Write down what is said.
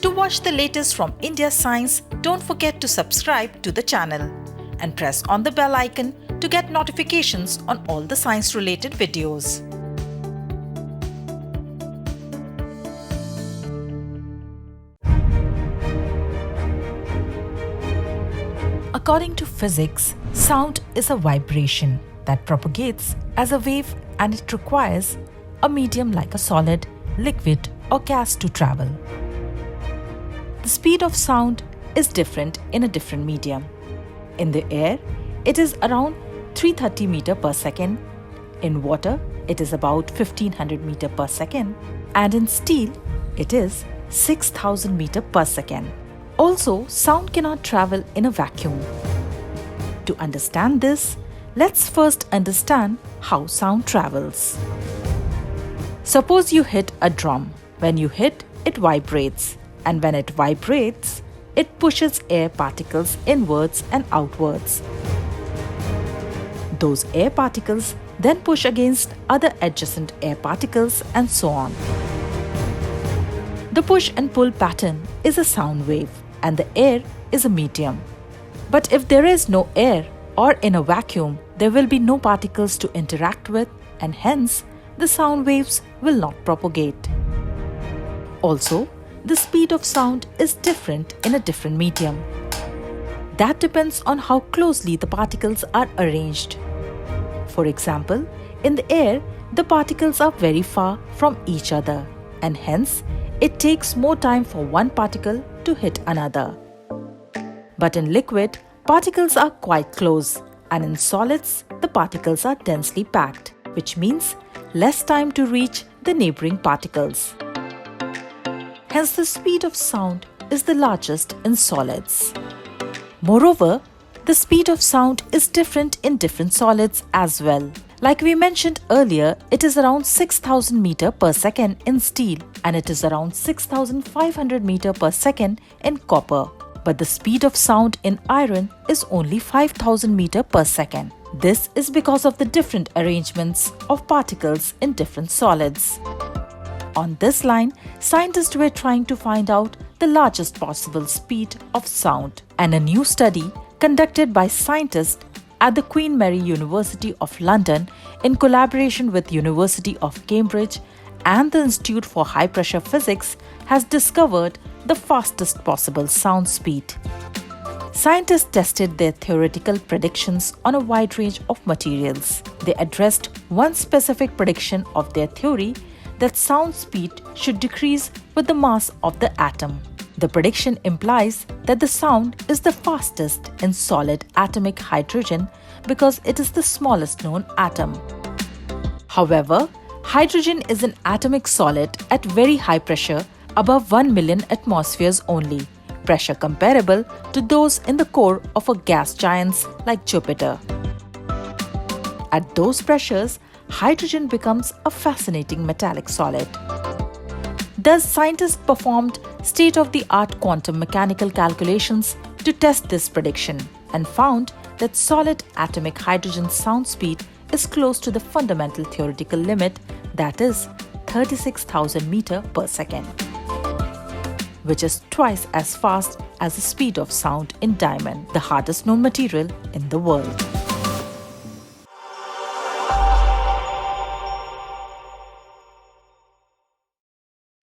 To watch the latest from India Science, don't forget to subscribe to the channel and press on the bell icon to get notifications on all the science-related videos. According to physics, sound is a vibration that propagates as a wave, and it requires a medium like a solid, liquid, or gas to travel. The speed of sound is different in a different medium. In the air, it is around 330 meter per second. In water, it is about 1500 meter per second. And in steel, it is 6000 meter per second. Also, sound cannot travel in a vacuum. To understand this, let's first understand how sound travels. Suppose you hit a drum. When you hit, it vibrates. And when it vibrates, it pushes air particles inwards and outwards. Those air particles then push against other adjacent air particles and so on. The push and pull pattern is a sound wave, and the air is a medium. But if there is no air or in a vacuum, there will be no particles to interact with, and hence the sound waves will not propagate. Also, the speed of sound is different in a different medium. That depends on how closely the particles are arranged. For example, in the air, the particles are very far from each other, and hence it takes more time for one particle to hit another. But in liquid, particles are quite close, and in solids, the particles are densely packed, which means less time to reach the neighboring particles. Hence, the speed of sound is the largest in solids. Moreover, the speed of sound is different in different solids as well. Like we mentioned earlier, it is around 6000 meter per second in steel, and it is around 6500 meter per second in copper. But the speed of sound in iron is only 5000 meter per second. This is because of the different arrangements of particles in different solids. On this line, scientists were trying to find out the largest possible speed of sound, and a new study conducted by scientists at the Queen Mary University of London in collaboration with University of Cambridge and the Institute for High Pressure Physics has discovered the fastest possible sound speed. Scientists tested their theoretical predictions on a wide range of materials. They addressed one specific prediction of their theory, that sound speed should decrease with the mass of the atom. The prediction implies that the sound is the fastest in solid atomic hydrogen because it is the smallest known atom. However, hydrogen is an atomic solid at very high pressure, above 1 million atmospheres only, pressure comparable to those in the core of a gas giant like Jupiter. At those pressures, hydrogen becomes a fascinating metallic solid. Thus, scientists performed state-of-the-art quantum mechanical calculations to test this prediction and found that solid atomic hydrogen sound speed is close to the fundamental theoretical limit, that is 36,000 meter per second, which is twice as fast as the speed of sound in diamond, the hardest known material in the world.